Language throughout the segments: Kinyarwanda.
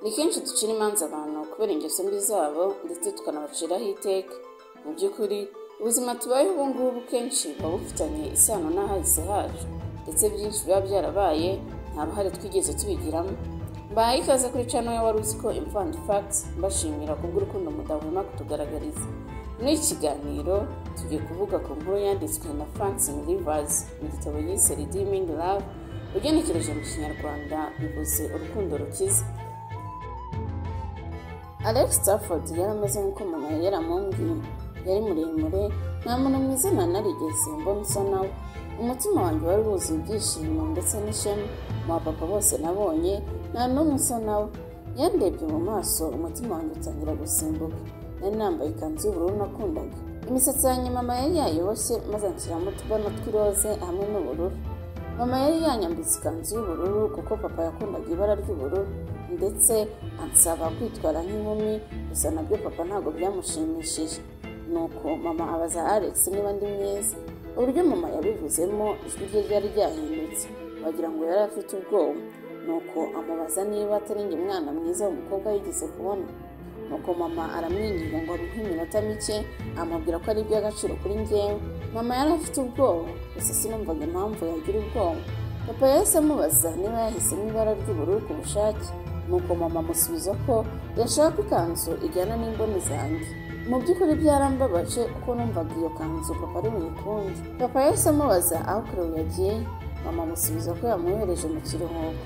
Ni kenshi ducira imanza abantu kubera ingeso mbi zabo ndetse tukanabaciraho iteka. Mu by'ukuri ubuzima tubayeho ubu ngubu kenshi buba bufitanye isano n'ahahise hacu, ndetse byinshi biba byarabaye nta ruhare twigeze tubigiramo. Mbaye ikaze kuri channel ya wari uzi ko Infant Facts, mbashimira kubw'urukundo mudahwema kutugaragariza. Muri iki kiganiro tugiye kuvuga ku nkuru yanditswe na Francine Rivers mu gitabo yise Redeeming Love, ugenekereje mu Kinyarwanda bivuze urukundo rukiza. Stafford yari ameze nkuko yaramumbwiye, yari muremuremure, nta muntu mwiza nigeze, mbona nawe, umutima wanjye wariwuzuye ibyishimo ndetse n'ishema, Mubapapa bose nabonye, ntanumwe nawe, Yandebye mu maso, umutima wanjye utangira gusimbuka. Nari nambaye ikazu y'ubururu nakundaga, imisatsi yanjye mama yari yayiboshye maze anshyiramo utubona tw'irose hamwe n'ubururu. Mama yari yanyambitse ikanzu y'ubururu kuko papa yakundaga ibara ry'ubururu, ndetse ansaba kwitwara nk'inkumi, gusa nabyo papa ntabwo byamushimishije. Nuko mama abaza Alex niba ndi mwiza. Uburyo mama yabivuzemo ijwi rye ryari ryahindutse, wagira ngo yari afite ubwoba. Nuko amubaza niba atari njye mwana mwiza w'umukobwa yigeze kubona. Nuko mama aramwinginga ngo amuhe iminota mike, amubwira ko ari iby'agaciro kuri njyewe. Mama yari afite ubwoba, gusa sinumvaga impamvu yagira ubwoba. Papa yahise amubaza niba yahisemo ibara ry'ubururu ku bushake. Nuko mama amusubiza ko yashaka ikanzu ijyana n'imboni zanjye. Mu by'ukuri byarambabaje kuko numvaga iyo kanzu papa ari buyikunde. Papa yahise amubaza aho kure yagiye. Mama amusubiza ko yamwohereje mu kiruhuko.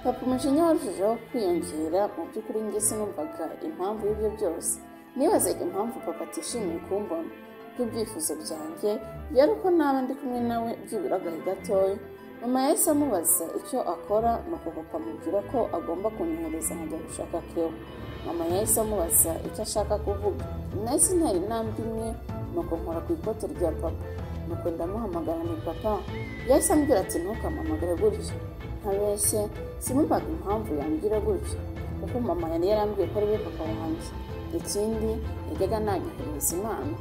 Papa umujinya warushijeho kwiyongera. Mu by'ukuri njye sinumvaga impamvu y'ibyo byose. Nibazaga impamvu papa atishimiye kumbona, kuko ibyifuzo byanjye byari uko naba ndi kumwe nawe byibura agahe gatoya. Mama yahise amubaza icyo akora, nuko papa amubwira ko agomba kunyohereza nkajya gushaka Cleo. Mama yahise amubaza icyo ashaka kuvuga. Nahise ntera intambwe imwe, nuko nkora ku ikote rya papa. Nuko ndamuhamagara ni papa. Yahise ambwira ati ntukampamagare gutya. Ntabeshye, sinumvaga impamvu yambwira gutya, kuko mama yari yarambwiye ko ari we papa wanjye. Ikindi yajyaga nanyohereza impano.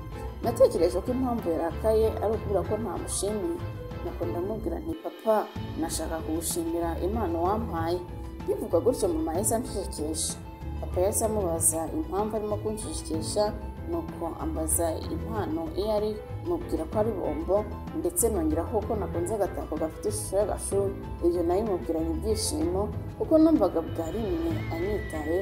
Natekereje ko impamvu yarakaye ari ukubera ko ntamushimiye. Nuko ndamubwira nti papa, nashaka kugushimira impano wampaye. Bivuga gutyo mama yahise anshishikisha. Papa yahise amubaza impamvu arimo kunshishikisha, nuko ambaza impano iyo ari, mubwira ko ari bombo, ndetse nongeraho ko nakunze agatako gafite ishusho y'agashuri. Ibyo nayo mubwiranye ibyishimo kuko numvaga bwari rimwe anyitaye.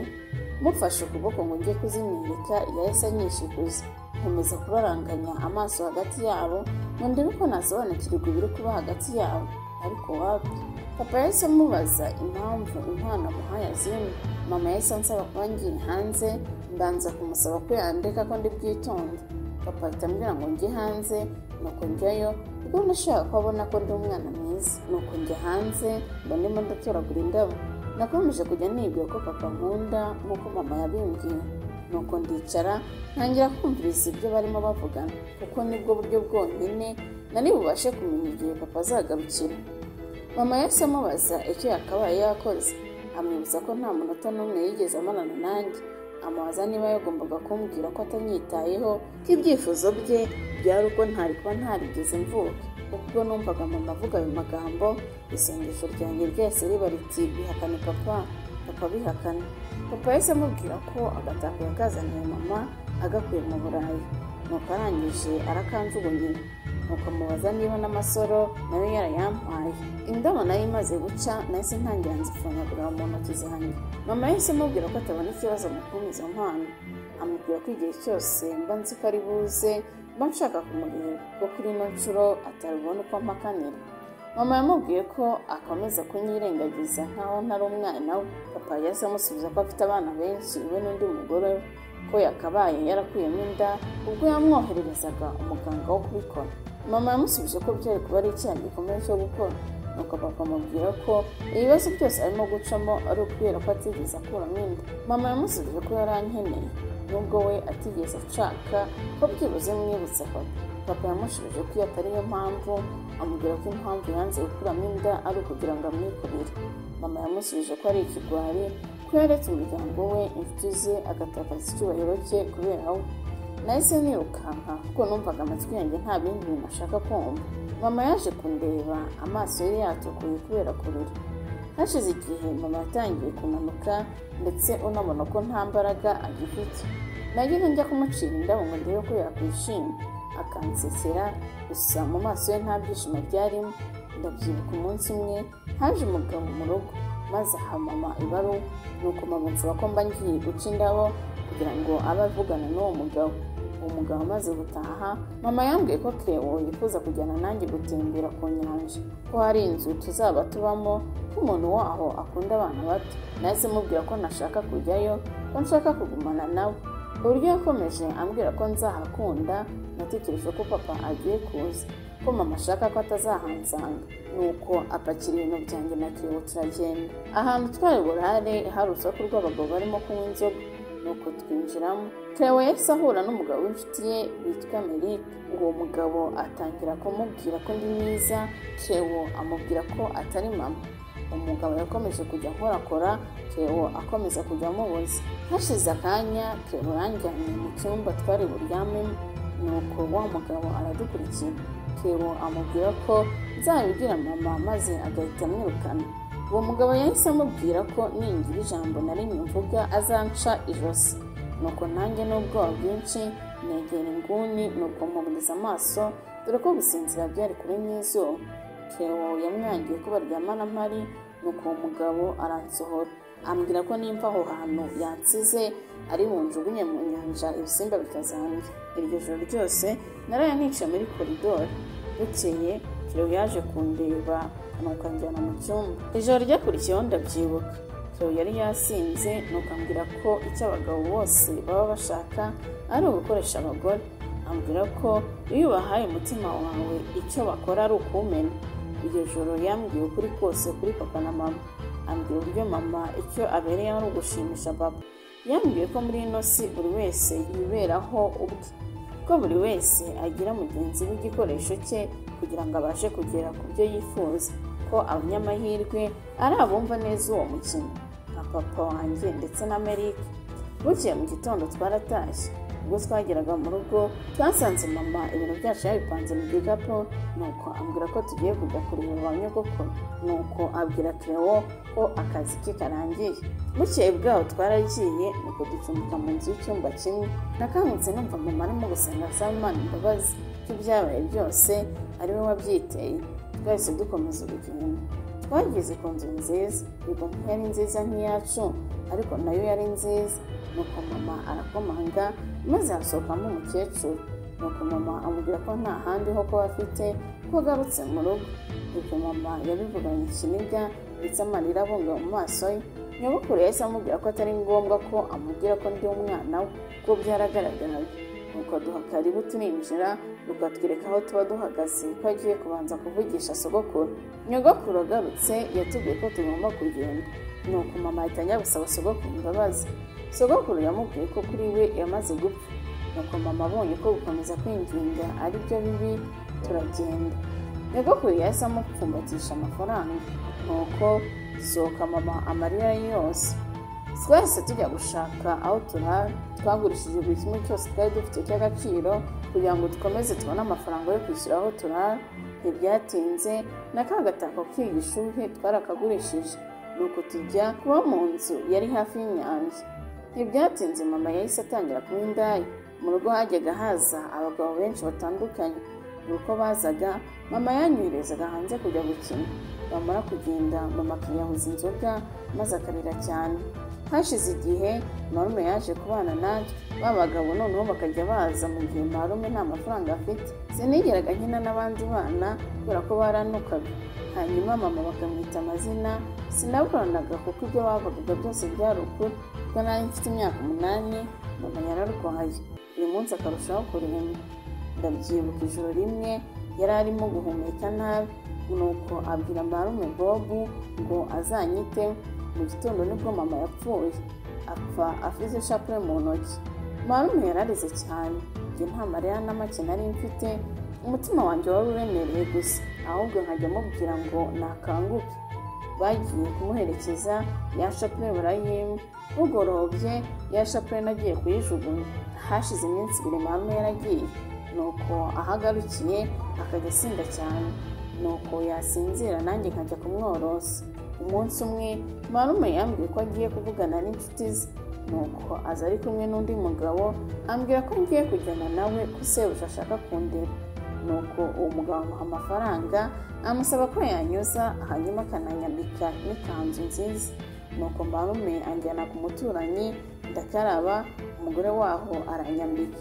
Mufashe ukuboko ngo njye kuzimwirika, yahise anyishikuza. Nkomeza kuraranganya amaso hagati yabo ngo ndebe ko nasobanukirwa ibiri kuba hagati yabo, ariko wapi. Papa yahise amubaza impamvu impano amuhaye azimwe. Mama yahise ansaba kuba ngiye hanze, mbanza kumusaba ko yandeka ko ndi bwitonde. Papa ahita ambwira ngo njye hanze, nuko njyayo kuko nashaka ko abona ko ndi umwana mwiza. Nuko njya hanze mba ndimo ndatoragura indabo. Nakomeje kujya nibwira ko papa nkunda nk'uko mama yabimbwiye. Nuko ndicara ntangira kumviriza ibyo barimo bavugana, kuko nibwo buryo bwonyine nari bubashe kumenya igihe papa azagarukira. Mama yahise amubaza icyo yakabaye yakoze, amwibutsa ko nta munota n'umwe yigeze amarana nanjye. Amubaza niba yagombaga kumbwira ko atanyitayeho, ko ibyifuzo bye byari uko ntari kuba ntarigeze mvuka. Ubwo numvaga mama avuga ayo magambo, isengesho ryanjye ryose riba riti bihakane papa, papa bihakane. Papa yahise amubwira ko agatako yakazaniye mama agakuye mu Burayi. Nuko arangije arakanjugunyira. Nuko amubaza niba n'amasoro nawe yarayampaye. Indabo nayo imaze guca, nahise ntangira nzifungagura mu ntoki zanjye. Mama yahise amubwira ko atabona ikibazo mu kumpa izo mpano. Amubwira ko igihe cyose mba nzi ko ari buze, mba nshaka kumureba, ko kuri ino nshuro atarubona uko mpakanira. Mama yamubwiye ko akomeza kunyirengagiza nkaho ntari umwana we. Papa yahise amusubiza ko afite abana benshi, we n'undi mugore we, ko yakabaye yarakuyemo inda ubwo yamwohererezaga umuganga wo kubikora. Mama yamusubije ko byari kuba ari icyaha gikomeye cyo gukora. Nuko papa amubwira ko ibibazo byose arimo gucamo ari ukubera ko atigeze akuramo inda. Mama yamusubije ko yari ankeneye, nubwo we atigeze ashaka ko byibuze mwibutsa papa. Papa yamushubije ko iyo atari yo mpamvu, amubwira ko impamvu yanze gukuramo inda ari ukugira ngo amwikorere. Mama yamusubije ko ari ikigwari, ko yaretse umuryango we, inshuti ze, agatakaza icyubahiro cye kubera we. Nahise nirukanka kuko numvaga amatwi yanjye nta bindi bintu ashaka kumva. Mama yaje kundeba, amaso ye yatukuye kubera kurira. Hashize igihe mama yatangiye kunanuka ndetse unabona ko nta mbaraga agifite. Nagiye njya kumucira indabo ngo ndebe ko yakwishima, akansekera gusa mu maso ye nta byishimo byarimo. Ndabyibuka umunsi umwe haje umugabo mu rugo maze aha mama ibaruwa, nuko mama nsaba ko mba ngiye guca indabo kugira ngo abe avugana n'uwo mugabo. Uwo mugabo amaze gutaha, mama yambwiye ko Cleo yifuza kujyana nanjye gutembera ku nyanja, ko hari inzu tuzaba tubamo, ko umuntu waho akunda abana bato. Nahise mubwira ko ntashaka kujyayo, ko nshaka kugumana nawe. Uburyo yakomeje ambwira ko nzahakunda, natekereje ko papa agiye kuza, ko mama ashaka ko atazahansanga. Nuko apakira ibintu byanjye na Cleo turagenda. Ahantu twari burare hari urusaku rw'abagabo barimo kunywa inzoga, nuko twinjiramo. Cleo yahise ahura n'umugabo w'inshuti ye witwa Nari. Uwo mugabo atangira kumubwira ko ndi mwiza, Cleo amubwira ko atari mama. Umugabo yakomeje kujya nkorakora, Cleo akomeza kujya amubuza. Hashize akanya Cleo yanjyanye mu cyumba twari buryamemo, nuko wa mugabo aradukurikira. Cleo amubwira ko nzabigira mama maze agahita amwirukana. Uwo mugabo yahise amubwira ko ningira ijambo na rimwe mvuga azanca ijosi. Nuko nanjye n'ubwoba bwinshi negera inguni, nuko mpumuriza amaso dore ko gusinzira byari kure n'izuba. Cleo yamwangiye ko baryamana mpari, nuko uwo mugabo aransohora ambwira ko nimba aho hantu yansize ari bunjugunye mu nyanja ibisimba bikazambya. Iryo joro ryose naraye nicaye muri koridoro. Bukeye Cleo yaje kundeba nuko anjyana mu cyumba. Ijoro ryakurikiyeho ndabyibuka, Cleo yari yasinze, nuko ambwira ko icyo abagabo bose baba bashaka ari ugukoresha abagore. Ambwira ko iyo ubahaye umutima wawe icyo bakora ari ukuwumena. Iryo joro yambwiye ukuri kose kuri papa na mama. Ambwira uburyo mama icyo abereye ari ugushimisha papa. Yambwiye ko muri ino si buri wese yiberaho ubwe, ko buri wese agira mugenzi w'igikoresho cye kugira ngo abashe kugera ku byo yifuza, ko abanyamahirwe ari abumva neza uwo mukino, nka papa wanjye ndetse na Amerika. Bukeye mu gitondo twaratashye. Ubwo twageraga mu rugo twasanze mama ibintu byacu yabipanze mu gikapu, nuko ambwira ko tugiye kujya kureba ba nyogokuru. Nuko abwira Cleo ko akazi ke karangiye. Bukeye bwaho twaragiye, nuko ducumbika mu nzu y'icyumba kimwe. Nakangutse numva mama arimo gusenga asaba Imana imbabazi ko ibyabaye byose ari we wabyiteye. Twahise dukomeza urugendo. Twageze ku nzu nziza, yego ntiyari nziza nk'iyacu ariko nayo yari nziza. Nuko mama arakomanga maze hasohokamo umukecuru. Nuko mama amubwira ko nta handi ho kuba afite, ko agarutse mu rugo. Ibyo mama yabivuganye ikiniga ndetse amarira abunga mu maso ye. Nyogokuru yahise amubwira ko atari ngombwa ko amubwira ko ndi umwana we, ko byaragaragaraga. Nuko duha karibu turinjira, rukatwereka aho tuba duhagaze ko agiye kubanza kuvugisha sogokuru. Nyogokuru agarutse yatubwiye ko tugomba kugenda. Nuko mama ahita ajya gusaba sogokuru imbabazi. Sogokuru yamubwiye ko kuri we yamaze gupfa. Nuko mama abonye ko gukomeza kwinginga ari byo bibi, turagenda. Nyogokuru yahise amupfumbatisha amafaranga, nuko dusohoka mama amarira yose. Twahise tujya gushaka aho turara. Twagurishije buri kimwe cyose twari dufite cy'agaciro kugira ngo dukomeze tubone amafaranga yo kwishyura aho turara. Ntibyatinze na ka gatako k'igishuhe twarakagurishije, nuko tujya kuba mu nzu yari hafi y'inyanja. Ntibyatinze mama yahise atangira kuba indaya. Mu rugo hajyaga haza abagabo benshi batandukanye. Uko bazaga mama yanyoherezaga hanze kujya gukina. Bamara kugenda mama akiyahuza inzoga maze akarira cyane. Hashize igihe marume yaje kubana natwe. Ba bagabo noneho bakajya baza mu gihe marume nta mafaranga afite. Sinigeraga nkina n'abandi bana kubera ko baranukaga. Hanyuma mama bakamwita amazina. Sinaburanaga kuko ibyo bavugaga byose byari ukuri. Kuko nari mfite imyaka 8 mama yararwaye. Uyu munsi akarushaho kuremba. Ndabyibuka ijoro rimwe yari arimo guhumeka nabi, nuko abwira marume Bobu ngo azanyite. Mu gitondo nibwo mama yapfuye, apfa afite ishapure mu ntoki. Marume yararize cyane, njye nta marira na make nari mfite. Umutima wanjye wari uremereye gusa, ahubwo nkajya mubwira ngo nakanguke. Bagiye kumuherekeza, ya shapure barayimpa. Bugorobye ya shapure nagiye kuyijugunya. Hashize iminsi 2 marume yaragiye, nuko ahagarukiye akajya asinda cyane. Nuko yasinzira nanjye nkajya kumworosa. Umunsi umwe marume yambwiye ko agiye kuvugana n'inshuti ze, nuko aza ari kumwe n'undi mugabo ambwira ko ngiye kujyana nawe ko sebuja ashaka kundera. Nuko uwo mugabo amuha amafaranga amusaba ko yanyuza hanyuma akananyambika n'ikanzu nziza. Nuko marume anjyana ku muturanyi ndakaraba, umugore waho aranyambika.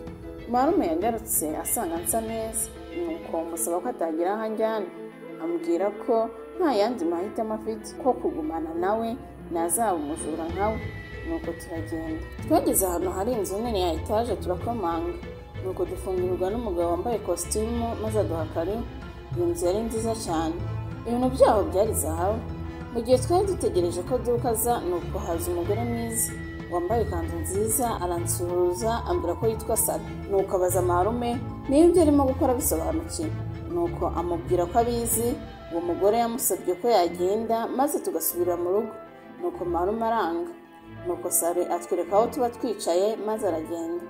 Marume yagarutse asanga nsa neza, nuko musaba ko atagira aho anjyana, ambwira ko nta yandi mahitamo afite ko kugumana nawe nazaba umujura nkawe. Nuko turagenda, twageze ahantu hari inzu nini ya etaje turakomanga, nuko dufungurirwa n'umugabo wambaye kositimu maze aduha karibu. Iyo nzu yari nziza cyane, ibintu byaho byari zahabu. Mu gihe twari dutegereje ko dukaza, nuko haza umugore mwiza wambaye ikanzu nziza aransuhuza ambwira ko yitwa Sara. Nuko abaza marume niba ibyo arimo gukora bisobanukiwe, nuko amubwira ko abizi. Uwo mugore yamusabye ko yagenda maze tugasubira mu rugo, nuko marume aranga. Nuko Sara atwereka aho tuba twicaye maze aragenda.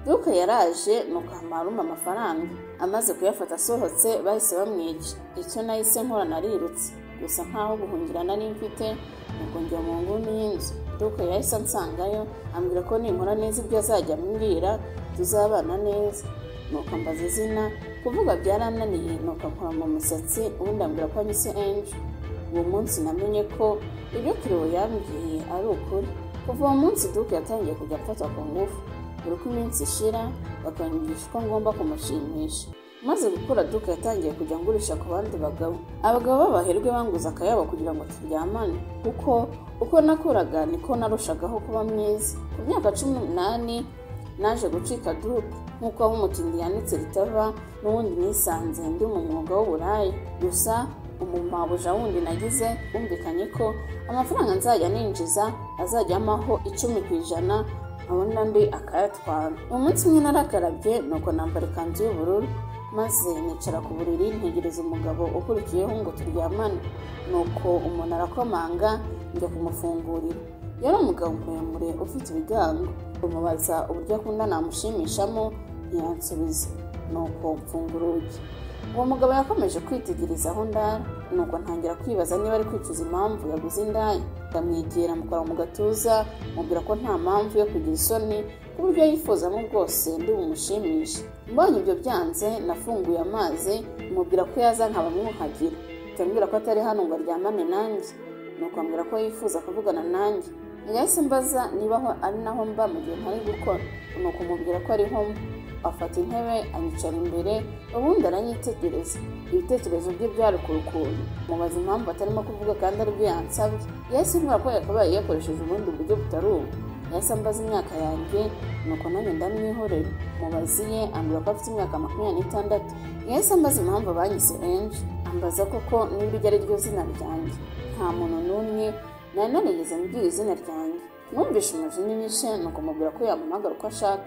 Duka yaraje, nuko marume amafaranga amaze kuyafata asohotse bahise bamwica. Icyo nahise nkora narirutse, gusa nkaho guhungira nari mfite, nuko njya mu nguni y'inzu. Duka yahise ansangayo ambwira ko ninkora neza ibyo azajya ambwira tuzabana neza. Nuko ambaza izina, kuvuga byarananiye, nuko ankora mu misatsi ubundi ambwira ko anyise Angel. Uwo munsi namenye ko ibyo Cleo yambwiye ari ukuri. Kuva uwo munsi Duka yatangiye kujya amfata ku ngufu. Buri uko iminsi ishira bakanyigisha ko ngomba kumushimisha. Maze gukura Duka yatangiye kujya ngurisha ku bandi bagabo. Abagabo b'abaherwe banguza akayabo kugira ngo turyamane, kuko uko nakuraga niko narushagaho kuba mwiza. Ku myaka 18 naje gucika Duka, nkuko aho umutindi yanitse ritava, n'ubundi nisanze ndi mu mwuga w'uburaya. Gusa umumabuja wundi nagize bumvikanye ko amafaranga nzajya ninjiza azajya amaho 10%, abona ndi akayatwara. Umunsi umwe narakarabye, nuko nambara ikanzu y'ubururu maze nicara ku buriri ntegereza umugabo ukurikiyeho ngo turyamane. Nuko umuntu arakomanga, njya kumufungurira. Yari umugabo muremure ufite ibigango. Umubaza uburyo akunda namushimishamo, ntiyansubiza. Nuko mfungura urugi. Uwo mugabo yakomeje kwitegereza aho ndara, nuko ntangira kwibaza niba ari kwicuza impamvu yaguze indaya. Ndamwegera mukora mu gatuza, mubwira ko nta mpamvu yo kugira isoni, ku buryo yifuzamo bwose ndi bumushimishe. Mbonye ibyo byanze, nafunguye amazi mubwira ko yaza nkabamwuhagira. Ndambwira ko atari hano ngo aryamane nanjye, nuko ambwira ko yifuza kuvugana nanjye. Yahise mbaza niba ari naho mba mu gihe ntari gukora, nuko mubwira ko ari ho mba. Afata intebe anyicara imbere, ubundi aranyitegereza. Ibitekerezo bye byari ku rukundo. Mubaza impamvu atarimo kuvuga kandi ari byo yansabye. Yahise ambwira ko yakabaye yakoresheje ubundi buryo butari ubu. Yahise ambaza imyaka yanjye, nuko nanjye ndamwihorera. Mubaziye ambwira ko afite imyaka 26. Yahise ambaza impamvu banyise Angel, ambaza koko niba iryo ari ryo zina ryanjye. Nta muntu n'umwe nari narigeze mbwira izina ryanjye. Numvishe umujinya unyishe, nuko mubwira ko yamuhamagara uko ashaka.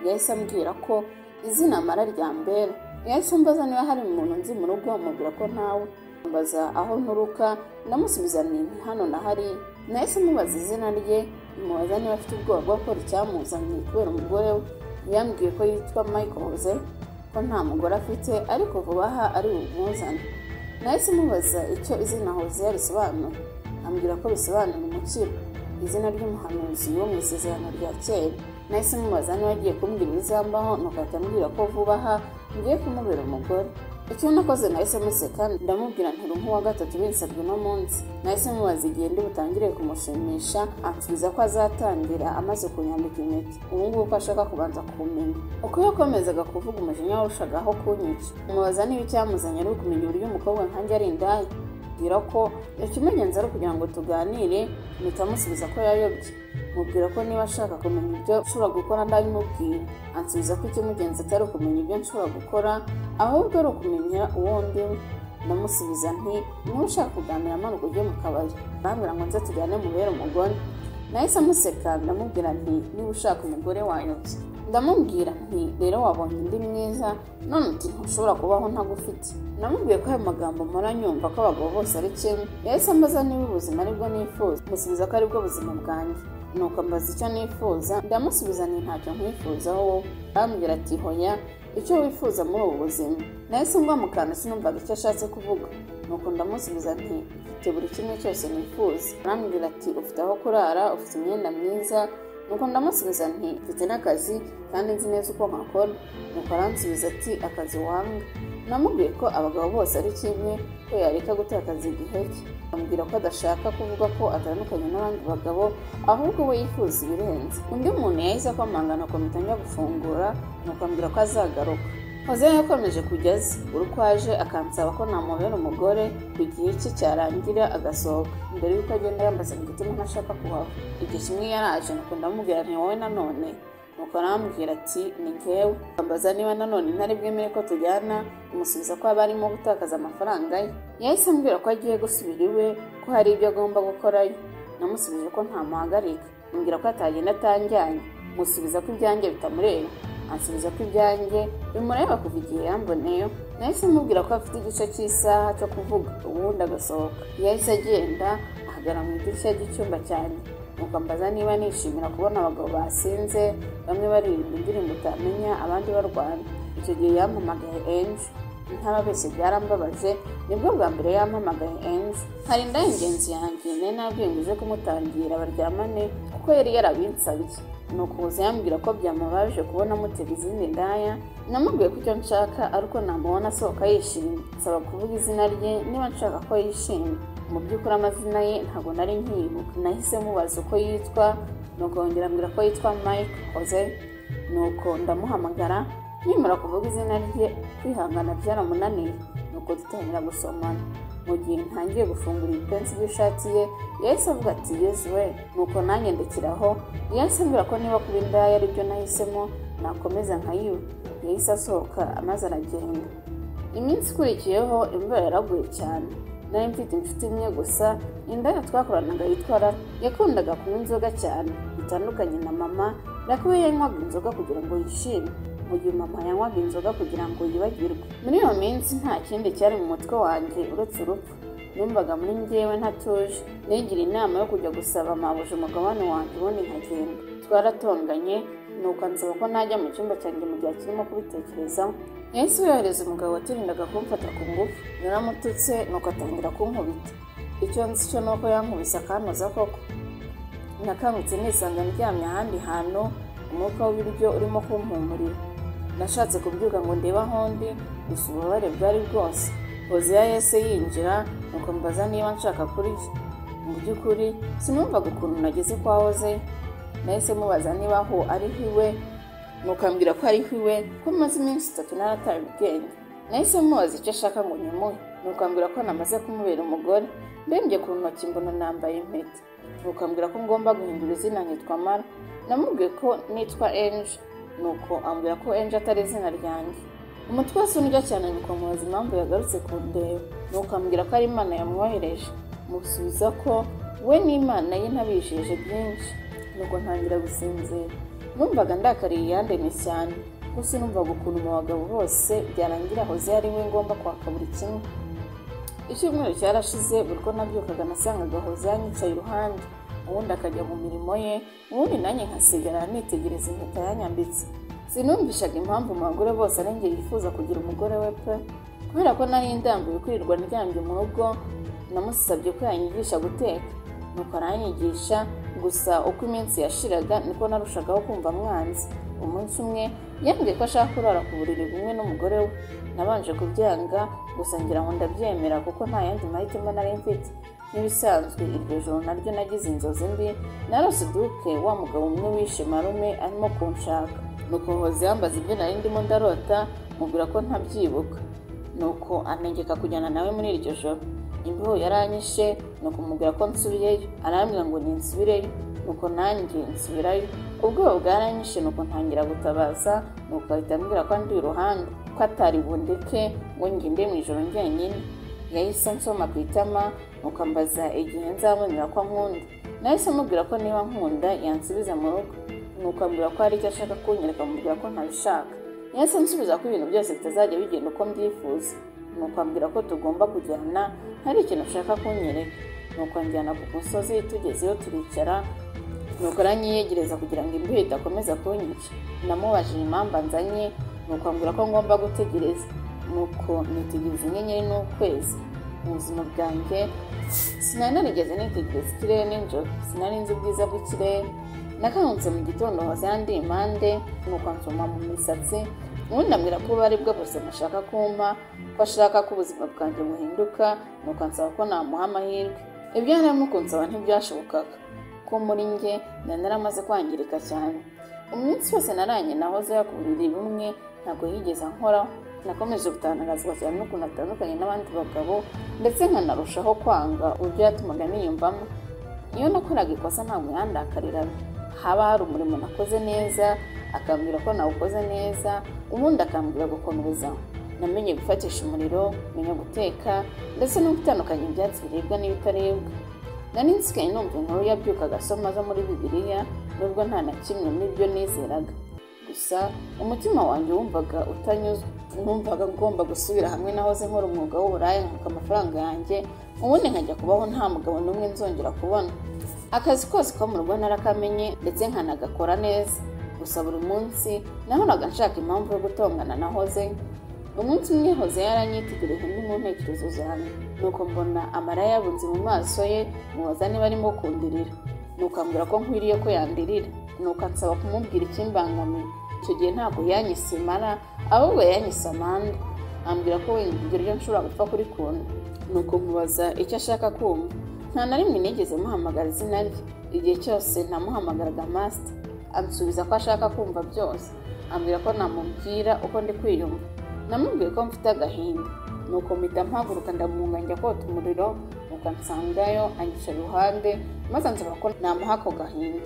Yahise ambwira ko izina mara ryambera. Yahise ambaza niba hari umuntu nzi mu rugo, mubwira ko ntawe. Ambaza aho nturuka, ndamusubiza nti hano na hari. Nahise mubaza izina rye, mubaza niba afite ubwoba bwo gukora icyamuzanye kubera umugore we. Yambwiye ko yitwa Michael, ko nta mugore afite ariko vuba aha ari bumuzane. Nahise mubaza icyo izina Jose risobanura, ambwira ko bisobanura umukiro, izina ry'umuhanuzi wo mu isezerano rya kera. Nahise mubaza niba agiye kumbwira ibizambaho, nuko atambwira ko vuba aha ngiye kumubera umugore. Icyo nakoze nahise museka, ndamubwira nti nk'uwa gatatu binsabye no munsi. Nahise mubaza igihe ndi butangire kumushimisha, ansubiza ko azatangira amaze kunyambika impeta. Ubu ngubu ko ashaka kubanza kumenya. Uko yakomezaga kuvuga umujinya warushagaho kunyica. Mubaza niba icyamuzanye ari ukumenya uburyo umukobwa nkanjye ari indaya. Mbwira ko ikimenyetso ari kugira ngo tuganire, mpitamusubiza ko yayobye. Mubwira ko niba ashaka kumenya ibyo nshobora gukora ndabimubwira. Ansubiza ko ikimugenza atari ukumenya ibyo nshobora gukora, ahubwo ari ukumenya uwo ndiwe. Ndamusubiza nti niba ushaka kuganira amanuka ujye mu kabari. Arambwira ngo nze tujyane mubere umugore. Nahise amuseka, ndamubwira nti niba ushaka umugore wayobye. Ndamubwira nti rero wabonye ndi mwiza, none uti ntushobora kubaho ntagufite. Namubwiye ko ayo magambo mpora nyumva ko abagabo bose ari kimwe. Yahise ambaza niba ubuzima aribwo nifuza, musubiza ko aribwo buzima bwanjye. Nuko ambaza icyo nifuza, ndamusubiza nti ntacyo nkwifuzaho wowe. Arambwira ati hoya, icyo wifuza muri ubu buzima. Nahise ngwa mu kantu sinumvaga icyo ashatse kuvuga, nuko ndamusubiza nti mfite buri kimwe cyose nifuza. Arambwira ati ufite aho kurara, ufite imyenda myiza. Nuko ndamusubiza nti mfite n'akazi kandi nzi neza uko nkakora. Nuko aransubiza ati akazi wanga. Namubwiye ko abagabo bose ari kimwe, ko yareka gutakaza igihe cye. Ambwira ko adashaka kuvuga ko atandukanye n'abandi bagabo, ahubwo we yifuza ibirenze. Undi muntu yahise akomangana komita njya gufungura, nuko ambwira ko azagaruka. Hoze yakomeje kujya aza, buri uko aje akansaba ko namubera umugore ku gihe cye cyarangira agasohoka. Mbere y'uko agenda yambaza mu gituma ntashaka kuhava. Igihe kimwe yaraje, nuko ndamubwira nti wowe nanone. Nuko arambwira ati ni njyewe. Ambaza niba nanone ntari bwemere ko tujyana, umusubiza ko aba arimo gutakaza amafaranga ye. Yahise ambwira ko agiye gusubira iwe, ko hari ibyo agomba gukorayo. Namusubije ko ntamuhagarika. Ambwira ko atagenda atanjyanye. Musubiza ko ibyanjye bitamureba. Ansubiza ko ibyanjye bimureba kuva igihe yamboneyeho. Nahise mubwira ko afite igice cy'isaha cyo kuvuga, ubundi agasohoka. Yahise agenda ahagara mu idirishya ry'icyumba cyanjye. Nuko ambaza niba nishimira kubona abagabo basinze, bamwe baririmba indirimbo utamenya, abandi barwana. Icyo gihe yampamagaye Enje. Ntababeshye byarambabaje, nibwo bwa mbere yampamagaye Enje. Hari indaya ingenzi yanjye nari nabwiye ngo uje kumutangira baryamane kuko yari yarabinsabye. Nuko ubuze yambwira ko byamubaje kubona mutega izindi ndaya. Namubwiye ko icyo nshaka ari uko namubona asohoka yishimye. Nsaba kuvuga izina rye niba nshaka ko yishimye. Mu by'ukuri amazina ye ntabwo nari nkibuka. Nahise mubaza uko yitwa, nuko yongera ambwira ko yitwa Mike Hoze. Nuko ndamuhamagara, nimara kuvuga izina rye kwihangana byaramunaniye. Nuko dutangira gusomana. Mu gihe ntangiye gufungura ibipensi by'ishati ye, yahise avuga ati yesu we. Nuko nanjye ndekeraho. Yahise ambwira ko niba kuba indaya ari byo nahisemo, nakomeza nkayiwe. Yahise asohoka amaze aragenda. Iminsi ikurikiyeho imvura yaraguye cyane. Nari mfite inshuti imwe gusa, indaya twakoranaga yitwa Yari. Yakundaga kunywa inzoga cyane, bitandukanye na mama. Yakuba yanywaga inzoga kugira ngo yishime, mu gihe mama yanywaga inzoga kugira ngo yibagirwe. Muri iyo minsi nta kindi cyari mu mutwe wanjye uretse urupfu. Numvaga muri njyewe ntatuje. Nigira inama yo kujya gusaba mabuja umugabane wanjye ubundi nkagenda. Twaratonganye, nuko ansaba ko najya mu cyumba cyanjye mu gihe kirimo kubitekerezaho. Yahise yohereza umugabo watirindaga kumfata ku ngufu. Yaramututse, nuko atangira kunkubita. Icyo nzi cyo nuko yankubise akantoza koko. Nakangutse nisanga ndyamye ahandi hantu, umwuka w'ibiryo urimo kumpumurira. Nashatse kubyuka ngo ndebe aho ndi, gusa ububabare bwari bwose. Hoze yahise yinjira, nuko mbaza niba nshaka kurya. Mu by'ukuri sinumvaga ukuntu nageze kwa Hoze. Nahise mubaza niba aho ari iwe, nuko ambwira ko ari iwe, ko maze iminsi 3 narataye ubwenge. Nahise mubaza icyo ashaka ngo nyimuhe, nuko ambwira ko namaze kumubera umugore. Ndembye ku ntoki mbona nambaye impeta. Nuko ambwira ko ngomba guhindura izina nkitwa Mara. Namubwiye ko nitwa Enje. Nuko ambwira ko Enje atari izina ryanjye. Umutwe wose undya cyane, nuko mubaza impamvu yagarutse kundeba. Nuko ambwira ko ari Imana yamwohereje. Musubiza ko we n'Imana ye ntabishije byinshi. Nuko ntangira gusinzira. Numvaga ndakariye Yandebye cyane, gusa numvaga ukuntu mu bagabo bose byarangira Hoze ari we ngomba kwaka buri kimwe. Icyumweru cyarashize, buri uko nabyukaga nasangaga Hoze yanyicaye iruhande, ubundi akajya mu mirimo ye, ubundi nanjye nkasigara nitegereza impeta yanyambitse. Sinumvishaga impamvu mu bagore bose ari njye yifuza kugira umugore we pe. Kubera ko nari ndambuye kwirirwa ndyamye mu rugo, namusabye ko yanyigisha guteka. Nuko aranyigisha, gusa uko iminsi yashiraga niko narushagaho kumva mwanzi. Umunsi umwe yambwiye ko ashaka kurara ku buriri bumwe n'umugore we. Nabanje kubyanga, gusa ngira ngo ndabyemera kuko nta yandi mahitamo nari mfite. N'ibisanzwe iryo joro naryo nagize inzozi mbi, narose duke wa mugabo umwe w'ishema arimo kunshaka. Nuko Hoze yambaza ibyo nari ndimo ndarota, mubwira ko ntabyibuka. Nuko antegeka kujyana nawe muri iryo joro. Imbeho yaranyishe, nuko mubwira ko nsubiyeyo. Arambwira ngo ninsubireyo, nuko nanjye nsubirayo. Ubwoba bwaranyishe, nuko ntangira gutabaza. Nuko ahita ambwira ko ndi iruhande, ko atari bundeke ngo ngende mu ijoro njyenyine. Yahise nsoma ku itama, nuko ambaza igihe nzabonera ko ankunda. Nahise mubwira ko niba nkunda yansubiza mu rugo. Nuko ambwira ko hari icyo ashaka kunyereka, mubwira ko ntabishaka. Yahise nsubiza ko ibintu byose bitazajya bigenda uko mbyifuza. Nuko ambwira ko tugomba kujyana, hari ikintu ushaka kunyereka. Nuko anjyana ku musozi, tugezeyo turicara. Nuko aranyiyegereza kugira ngo imbeho idakomeza kunyica. Namubajije impamvu anzanye, nuko ambwira ko ngomba gutegereza. Nuko nitegereza inyenyeri n'ukwezi. mu buzima bwanjye. Sinari narigeze nitegereza ikirere nijoro, sinari nzi ubwiza bw'ikirere. Nakangutse mu gitondo hoze yandi impande nuko ansoma mu misatsi, ubundi ambwira ko bari bwo bose nashaka kumpa, ko ashaka ko ubuzima bwanjye buhinduka, nuko ansaba ko namuha amahirwe. Ibyo yari amukunsaba ntibyashobokaga, ko muri njye nari naramaze kwangirika cyane. Umunsi wose naranye nahoze ku buriri bumwe, ntabwo yigeze ankoraho. Nakomeje gutangazwa cyane n'ukuntu atandukanye n'abandi bagabo, ndetse nkanarushaho kwanga uburyo yatumaga niyumvamo. Iyo nakoraga ikosa ntabwo yandakariraga, haba hari umurimo nakoze neza akambwira ko nawukoze neza, ubundi akambwira gukomereza. Namenye gufatisha umuriro, menya guteka, ndetse no gutandukanya ibyatsi biribwa n'ibitaribwa. Nari nsigaye numva inkuru yabyukaga asoma zo muri Bibiliya, nubwo nta na kimwe muri byo nizeraga. Gusa umutima wanjye wumvaga utanyuzwe, numvaga ngomba gusubira hamwe nahoze nkora umwuga w'uburaya nkaka amafaranga yanjye, ubundi nkajya kubaho nta mugabo n'umwe nzongera kubona. Akazi kose ko mu rugo narakamenye ndetse nkanagakora neza. Gusa buri munsi nahoraga nshaka impamvu yo gutongana nahoze. Umunsi umwe hoze yaranyitegereje ndi mu ntekerezo zanjye, nuko mbona amarira yabunze mu maso ye, mubaza niba arimo kundirira. Nuko ambwira ko nkwiriye ko yandirira, nuko ansaba kumubwira ikimbangamiye. Icyo gihe ntabwo yanyise Mara, ahubwo yanyise Amanda. Ambwira ko wenda ibyo ryo nshobora gupfa kuri kuntu. Nuko mubaza icyo ashaka kumva. Nta na rimwe nigeze muhamagara izina rye, igihe cyose namuhamagaraga Master. Ansubiza ko ashaka kumva byose. Ambwira ko namubwira uko ndi kwiyumva. Namubwiye ko mfite agahinda, nuko mpita mpaguruka ndamunga njya kota umuriro, nuko nsangayo angisha iruhande, maze ansaba ko namuha ako gahinda.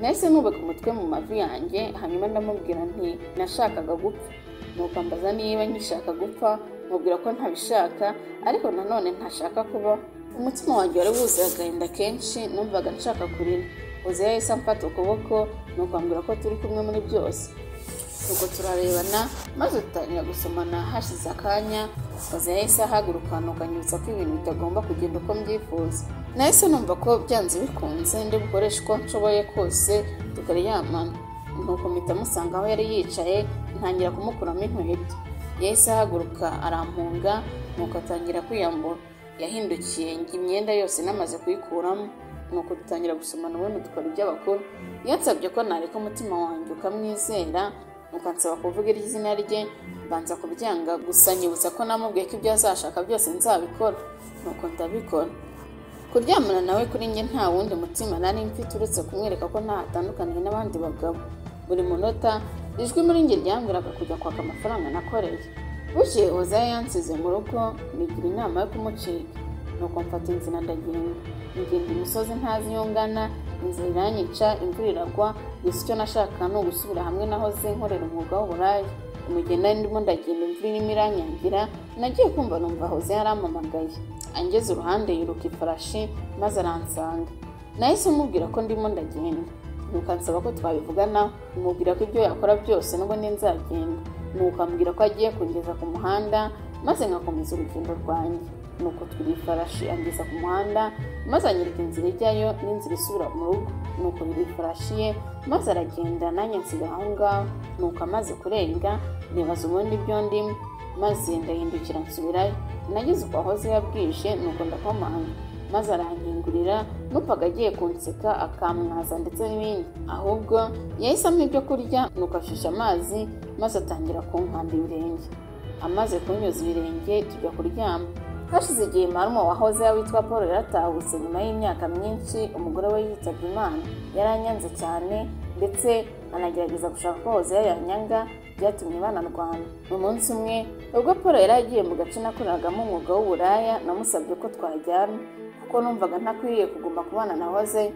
Nahise nubeka umutwe mu mavi yanjye, hanyuma ndamubwira nti nashakaga gupfa. Nuko ambaza niba nkishaka gupfa, mubwira ko ntabishaka, ariko nanone ntashaka kubaho. Umutima wanjye wari wuzuye agahinda kenshi, numvaga nshaka kurira. Hoze yahise amfata ukuboko, nuko ambwira ko turi kumwe muri byose. Nuko turarebana, maze dutangira gusomana. Hashize akanya, Hoze yahise ahaguruka nuko anyibutsa ko ibintu bitagomba kugenda uko mbyifuza. Nahise numva ko byanze bikunze ndi bukoresha uko nshoboye kose tukaryamana. Nuko mpita musanga aho yari yicaye, ntangira kumukuramo inkweto. Yahise ahaguruka arampunga, nuko atangira kwiyambura. Yahindukiye njye imyenda yose namaze kuyikuramo, nuko dutangira gusomana ubundi dukora iby'abakuru. Yansabye ko nareka umutima wanjye ukamwizera, nuko ansaba kuvuga izina rye, mbanza kubyanga, gusa nyibutsa ko namubwiye ko ibyo azashaka byose nzabikora. Nuko ndabikora. Kuryamana nawe kuri njye nta wundi mutima nari mfite uretse kumwereka ko ntatandukaniye n'abandi bagabo. Buri munota ijwi muri njye ryambwiraga kujya kwaka amafaranga nakoreye. Bukeye Hoze yansize mu rugo, nigira inama yo kumucika. Nuko mfata inzira ndagenda. Ngenda imisozi ntazi iyo ngana, inzira iranyica, imvura iragwa, gusa icyo nashaka ni ugusubira hamwe nahoze nkorera umwuga w'uburaya. Umugenda ndimo ndagenda, imvura irimo iranyangira, nagiye kumva numva Hoze yarampamagaye. Angeze uruhande yiruka ifarashi, maze aransanga. Nahise mubwira ko ndimo ndagenda. Nuko ansaba ko twabivuganaho, mubwira ko ibyo yakora byose n'ubundi nzagenda. Nuko ambwira ko agiye kungeza ku muhanda, maze ngakomeza urugendo rwanjye. Nuko twiri ifarashi angeza ku muhanda, maze anyereka inzira ijyayo n'inzira isubira mu rugo. Nuko biri ifarashi ye, maze aragenda, nanjye nsiga aho ngaho. Nuko amaze kurenga, nibaza ubundi ibyo ndimo, maze ndahindukira nsubirayo. Nageze uko Hoze yabwije, nuko ndakomanga, maze arankingurira, numvaga agiye kunseka akamwaza ndetse n'ibindi. Ahubwo yahise ampa ibyo kurya, nuko ashisha amazi, maze atangira kunkanda ibirenge. Amaze kunyuza ibirenge tujya kuryama. Hashize igihe marume wa Hoze witwa Paul yaratahutse nyuma y'imyaka myinshi, umugore we yitabye Imana. Yaranyanze cyane, ndetse anagerageza gushaka ko Hoze yanyanga, byatumye banarwana. Umunsi umwe ubwo Paul yari agiye mu gace nakoreragamo umwuga w'uburaya, namusabye ko twajyana kuko numvaga ntakwiriye kuguma kubana na Hoze.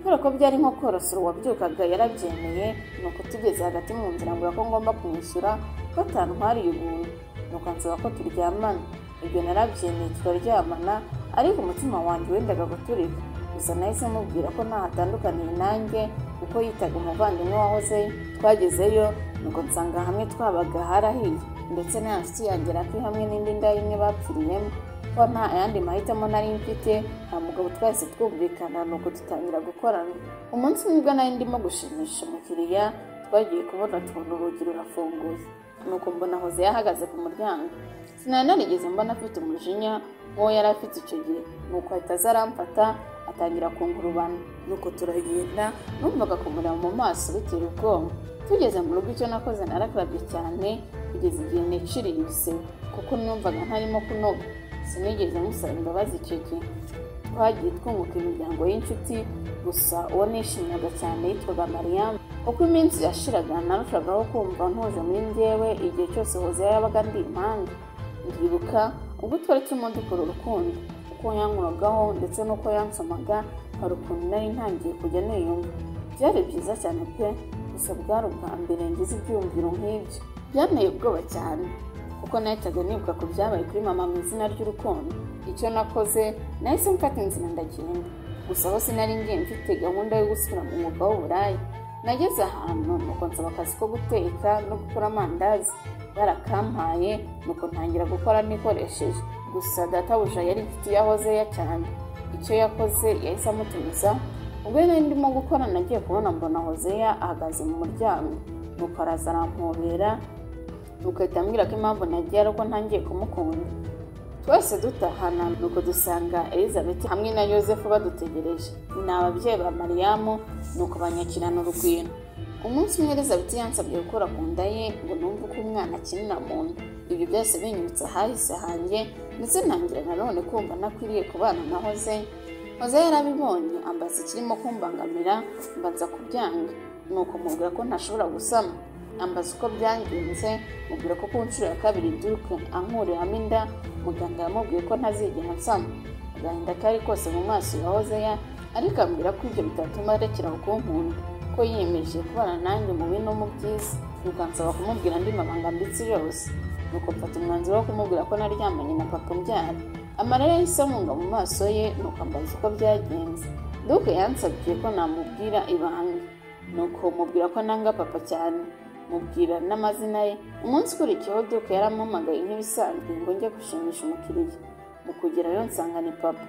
Kubera ko byari nko korosora uwabyukaga yarabyemeye, nuko tugeze hagati mu nzira ambwira ko ngomba kumwishyura ko atantwariye ubuntu. Nuko ansaba ko turyamana. Ibyo narabyemeye turaryamana, ariko umutima wanjye wendaga guturika. Gusa nahise mubwira ko ntahatandukaniye nanjye kuko yitaga umuvandimwe wa Hoze. Twagezeyo, nuko nsanga hamwe twabaga harahiye, ndetse nta nshuti yanjye Raki hamwe n'indi nda imwe bapfiriyemo. Ko nta yandi mahitamo nari mfite, nta mugabo twahise twumvikana, nuko dutangira gukorana. Umunsi umwe nari ndimo gushimisha umukiriya, twagiye kubona tubona urugi rurafunguye. Nuko mbona Hoze yahagaze ku muryango. sinanigeze mbona afite umujinya nk'uwo yari afite icyo gihe, nuko ahita aza aramfata atangira kungurubana, nuko turagenda numvaga kumureba mu maso bitera ubwoba. Tugeze mu rugo icyo nakoze narakarabye cyane kugeza igihe niciriye ibisebe kuko numvaga ntarimo kunoga. Sinigeze musaba imbabazi icyo gihe. Twagiye twunguka imiryango y'inshuti, gusa uwo nishimyaga cyane yitwaga Mariyamu. Uko iminsi yashiraga narushagaho kumva ntuje muri njyewe igihe cyose Hozeya yabaga ndi impande. Ndibuka ubwo twari turimo dukora urukundo, uko yankuragaho ndetse n'uko yansomaga, hari ukuntu nari ntangiye kujya niyumva. Byari byiza cyane pe, gusa bwari ubwa mbere ngize ibyiyumviro nk'ibyo. Byanteye ubwoba cyane kuko nahitaga nibuka ku byabaye kuri mama mu izina ry'urukundo. Icyo nakoze nahise mfata inzira ndagenda, gusa aho sinari ngiye mfite gahunda yo gusubira mu mwuga w'uburaya. Nageze ahantu nuko nsaba akazi ko guteka no gukora amandazi, barakampaye nuko ntangira gukora nikoresheje. Gusa databuja yari inshuti ya Hozeya cyane. Icyo yakoze yahise amutumiza. Ubwo nari ndimo gukora nagiye kubona mbona Hozeya ahagaze mu muryango, nuko araza arampobera, nuko ahita ambwira ko impamvu nagiye ari uko ntangiye kumukunda. Twese dutahana nuko dusanga Elizabeth hamwe na Yosefu badutegereje. Ni ababyeyi ba Mariyamu, nuko banyakirana urugwiro. Umunsi umwe Elizabeth yansabye gukora ku nda ye ngo numve uko umwana akinira mu nda. Ibyo byose binyibutsa ahahise hanjye, ndetse ntangira nanone kumva nakwiriye kubana na Hozeya. Hozeya yarabibonye ambaza ikirimo kumbangamira, mbanza kubyanga, nuko mubwira ko ntashobora gusama. Ambaza uko byangenze, mubwira ko ku nshuro ya kabiri Duke ankuriramo inda, muganga yamubwiye ko ntazigera nsama. Agahinda kari kose mu maso ya Hozeya, ariko ambwira ko ibyo bitatuma arekera kunkunda, ko yiyemeje kubana nanjye mu bibi no mu byiza. Nuko ansaba kumubwira andi mabanga mbitse yose, nuko mfata umwanzuro wo kumubwira ko naryamanye na papa umbyara. Amarira yahise amunga mu maso ye, nuko ambaza uko byagenze. Duke yansabye ko namubwira ibanga, nuko mubwira ko nanga papa cyane, mubwira n'amazina ye. Umunsi ukurikiyeho Duke yarampamagaye nk'ibisanzwe ngo njye gushimisha umukiriya. Mu kugerayo nsanga ni papa.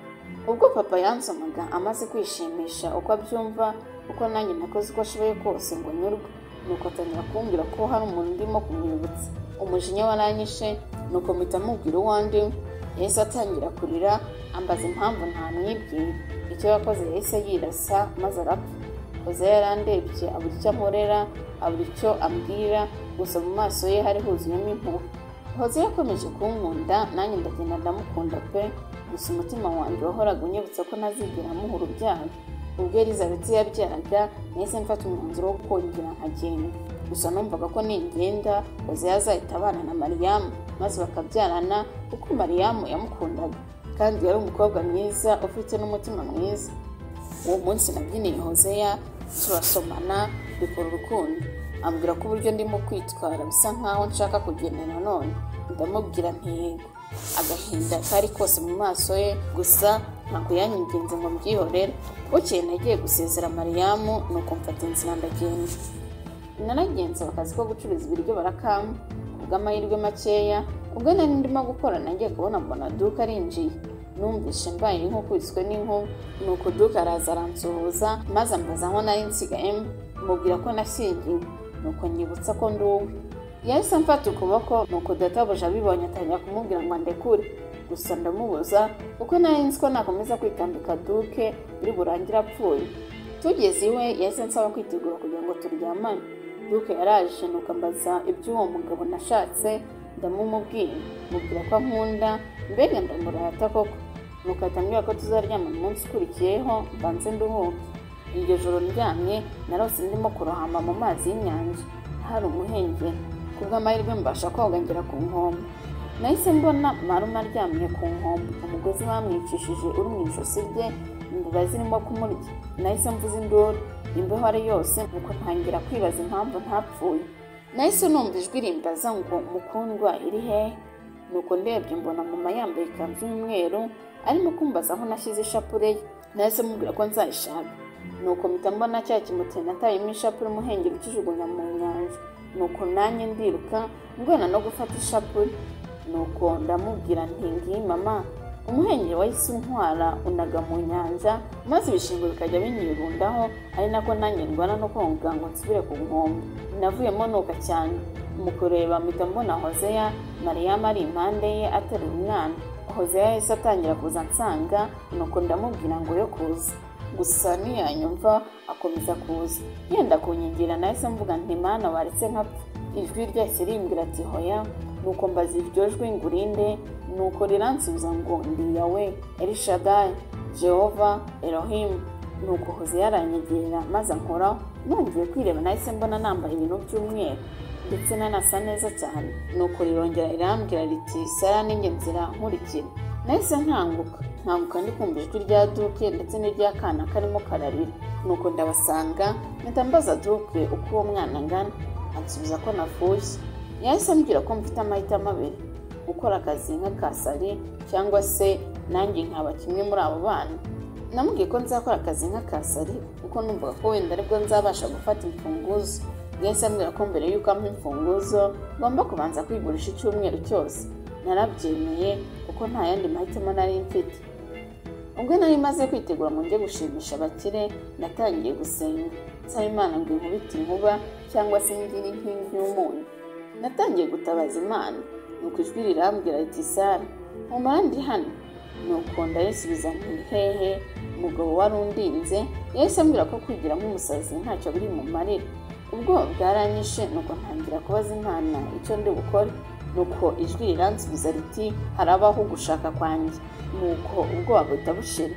Ubwo papa yansomaga amaze kwishimisha uko abyumva, kuko nanjye nakoze uko ashoboye kose ngo nyurwe, nuko atangira kumbwira ko hari umuntu ndimo kumwibutsa. Umujinya waranyishe, nuko mpita mubwira uwo ndi we. Yahise atangira kurira, ambaza impamvu ntamwibwira. Icyo yakoze yahise yirasa maze arapfa. Hozeya yarandebye abura icyo amurera, abura icyo ambwira, gusa mu maso ye hari huzuyemo impuhwe. Hozeya yakomeje kunkunda, nanjye ndagenda ndamukunda pe, gusa umutima wanjye wahoraga unyibutsa ko ntazigera amuha urubyaro. Ubwo Elizabeth yabyaraga nahise mfata umwanzuro wo kongera nkagenda, gusa numvaga ko ningenda Hozeya azahita abana na Mariyamu maze bakabyarana, kuko Mariyamu yamukundaga kandi yari umukobwa mwiza ufite n'umutima mwiza. Uwo munsi nabyiniye Hozeya, turasomana, dukora urukundo. Ambwira ko uburyo ndimo kwitwara bisa nkaho nshaka kugenda nanone. Ndamubwira nti yego. Agahinda kari kose mu maso ye, gusa ntabwo yanyinginze ngo mbyihorere. Bukeye nagiye gusezera Mariyamu, nuko mfata inzira ndagenda. Naragenze akazi ko gucuruza ibiryo barakama. Kubw'amahirwe makeya, ubwo nari ndimo gukora nagiye kubona mbona Duke arinjiye. Numvise mbaye nk'ukubiswe n'inkuba, nuko Duke araza aransuhuza maze ambaza aho nari nsigaye, mubwira ko nashyingiwe, nuko nyibutsa ko ndi uwe. Yahise amfata ukuboko, nuko databuja abibonye atangira kumubwira ngo andekure, gusa ndamubuza kuko nari nzi ko nakomeza kwitambika Duke biri burangire apfuye. Tugeze iwe yahise ansaba kwitegura kugira ngo turyamane. Duke yaraje, nuko ambaza iby'uwo mugabo nashatse, ndamumubwira, mubwira ko ankunda, mbega ndamurata koko. Nuko atambwira ko tuzaryamana umunsi ukurikiyeho mbanze nduhuke. Iryo joro ndyamye narose ndimo kurohama mu mazi y'inyanja, hari umuhengeri. Kubw'amahirwe mbasha koga ngera ku nkombe. Nahise mbona marume aryamye ku nkombe, umugozi bamwicishije uri mu ijosi rye, imbeba zirimo kumurya. Nahise mvuza induru, imbeho ari yose, nuko ntangira kwibaza impamvu ntapfuye. Nahise numva ijwi rimbaza ngo mukundwa iri hehe. Nuko ndebye mbona mama yambaye ikanzu y'umweru arimo kumbaza aho nashyize ishapure ye. Nahise mubwira ko nzayishaka, nuko mpita mbona cya kimuteri natayemo ishapure umuhengeri ukijugunya mu nyanja. Nuko nanjye ndiruka ndwana no gufata ishapure. Nuko ndamubwira nti ngiyi mama, umuhengeri wahise untwara unaga mu nyanja, maze ibishingo bikajya binyirundaho, ari nako nanjye ndwana no konga ngo nsubire ku nkombe. Navuyemo nuka cyane, mu kureba mpita mbona Hozeya Mariyamu ari impande ye ateruye umwana. Hozeya yahise atangira kuza ansanga, nuko ndamubwira ngo yo kuza, gusa ntiyanyumva akomeza kuza yenda kunyigira. Nahise mvuga nti Mana waretse nkapfa. Ijwi ryahise rimbwira ati hoya. Nuko mbaza iryo jwi ngo urinde, nuko riransubiza ngo ndi Yawe, Elishadayi, Jehova, Elohimu. Nuko Hozeya aranyegera maze ankoraho. Nongeye kwireba nahise mbona nambaye ibintu by'umweru ndetse nanasa neza cyane. Nuko rirongera rirambwira riti Sara ninjye nzira nkurikira. Nahise nkanguka ndi kumva ijwi rya Duke ndetse n'iry'akana karimo kararira. Nuko ndabasanga mpita mbaza Duke uko uwo mwana angana, ansubiza ko nafushye. Yahise ambwira ko mfite amahitamo abiri, gukora akazi nk'akasari cyangwa se nanjye nkaba kimwe muri abo bana. Namubwiye ko nzakora akazi nk'akasari kuko numvaga ko wenda aribwo nzabasha gufata imfunguzo. Yahise ambwira ko mbere y'uko ampa imfunguzo ngomba kubanza kwigurisha icyumweru cyose. Narabyemeye kuko nta yandi mahitamo nari mfite. Ubwo nari maze kwitegura ngo njye gushimisha abakire, natangiye gusenga nsaba Imana ngo inkubite inkuba cyangwa se ngire inkingi y'umunyu. Natangiye gutabaza Imana, nuko ijwi rirambwira riti Sara umara ndi hano. Nuko ndayisubiza nti hehe. Umugabo wari undinze yahise ambwira ko kwigira nk'umusazi ntacyo biri mu marira. Ubwo bwaranyishe, nuko ntangira kubaza Imana icyo ndi bukore. Nuko ijwi riransubiza riti harabaho gushaka kwanjye. Nuko ubwoba buhita bushira.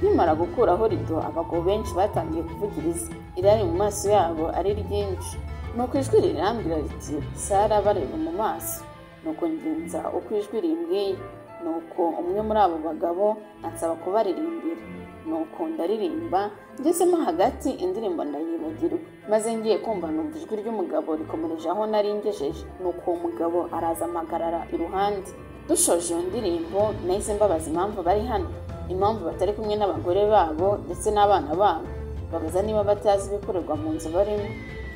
Nkimara gukuraho rido, abagabo benshi batangiye kuvugiriza, irari mu maso yabo ari ryinshi. Nuko ijwi rirambwira riti Sara bareba mu maso. Nuko ngenza uko ijwi rimbwiye. Nuko umwe muri abo bagabo ansaba kubaririmbira. Nuko ndaririmba, ngezemo hagati indirimbo ndayibagirwa, maze ngiye kumva numva ijwi ry'umugabo rikomereje aho nari ngejeje. Nuko umugabo araza amagarara iruhande. Dushoje iyo ndirimbo nahise mbabaza impamvu bari hano, impamvu batari kumwe n'abagore babo ndetse n'abana babo. Babaza niba batazi ibikorerwa mu nzu barimo.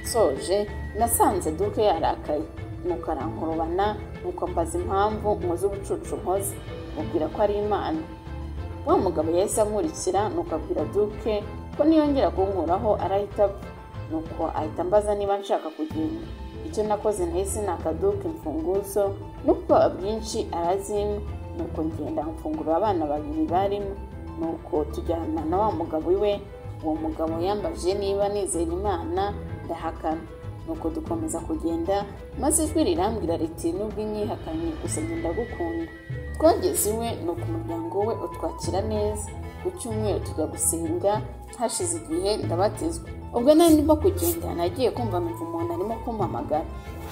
Soje nasanze Duke yarakaye, nuko arankorobana. Nuko mbaza impamvu nkoze ubucucu nkoze, mubwira ko ari Imana. Wa mugabo yahise ankurikira, nuko abwira Duke ko niyongera kunkuraho arahita apfa. Nuko ahita ambaza niba nshaka kugenda. Icyo nakoze nahise naka Duke imfunguzo, n'ubwoba bwinshi arazimpa. Nuko ngenda mfungurira abana babiri barimo. Nuko tujyana na wa mugabo iwe. Uwo mugabo yambaje niba nizera Imana, ndahakana. Nuko dukomeza kugenda, maze ijwi rirambwira riti nubwo inyihakanye gusa ngenda gukunda. Twageze iwe, nuko umuryango we utwakira neza. Ku cyumweru tujya gusenga. Hashize igihe ndabatizwa. Ubwo nari ndimo kugenda nagiye kumva numva umuntu arimo kumpamagara.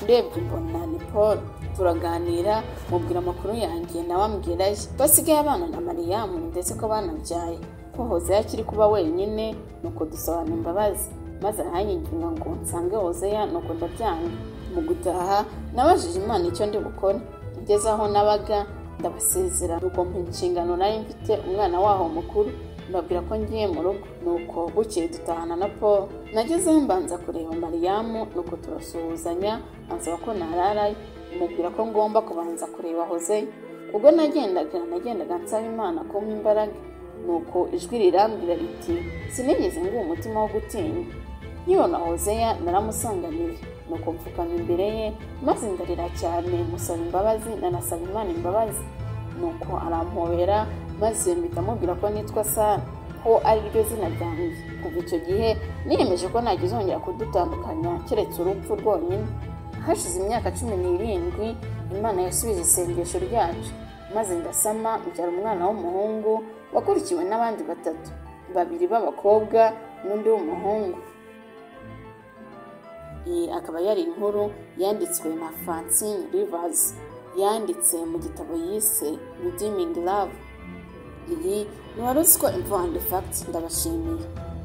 Ndebye mbona ni Paul. Turaganira, mubwira amakuru yanjye nawe ambwira ye. Basigaye abana na Mariyamu ndetse ko banabyaye, ko Hozeya akiri kuba wenyine. Nuko dusabana imbabazi, maze aranyinginga ngo nsange Hozeya. Nuko ndabyanga. Mu gutaha nabajije Imana icyo ndi bukore. Ngeze aho nabaga ndabasezera, nuko mpa inshingano nari mfite umwana waho mukuru. Mbabwira ko ngiye mu rugo. Nuko bukeye dutahana na Paul. Nagezeho mbanza kureba Mariyamu, nuko turasuhuzanya, ansaba ko nararayo. Mubwira ko ngomba kubanza kureba Hozeya. Ubwo nagendaga nsaba Imana kumpa imbaraga. Nuko ijwi rirambwira riti sinigeze nguha umutima wo gutinya. Nkibona Hozeya naramusanganiye. Nuko mfukama imbere ye, maze ndarira cyane musaba imbabazi, nanasaba Imana imbabazi. Nuko arampobera, maze mpita mubwira ko nitwa Sara, ko ari ryo zina ryanjye. Kuva icyo gihe niyemeje ko ntagizongera kudutandukanya keretse urupfu rwonyine. Hashize imyaka 17 Imana yasubije isengesho ryacu, maze ndasama mbyara umwana w'umuhungu wakurikiwe n'abandi 3, 2 b'abakobwa n'undi w'umuhungu. Iyi akaba yari inkuru yanditswe na Francine Rivers, yanditse mu gitabo yise Redeeming Love. Iyi ni waruziko info and facts. Ndabashimiye.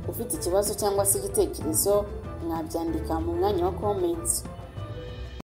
Ufite ikibazo cyangwa se igitekerezo mwabyandika mu mwanya wa comments.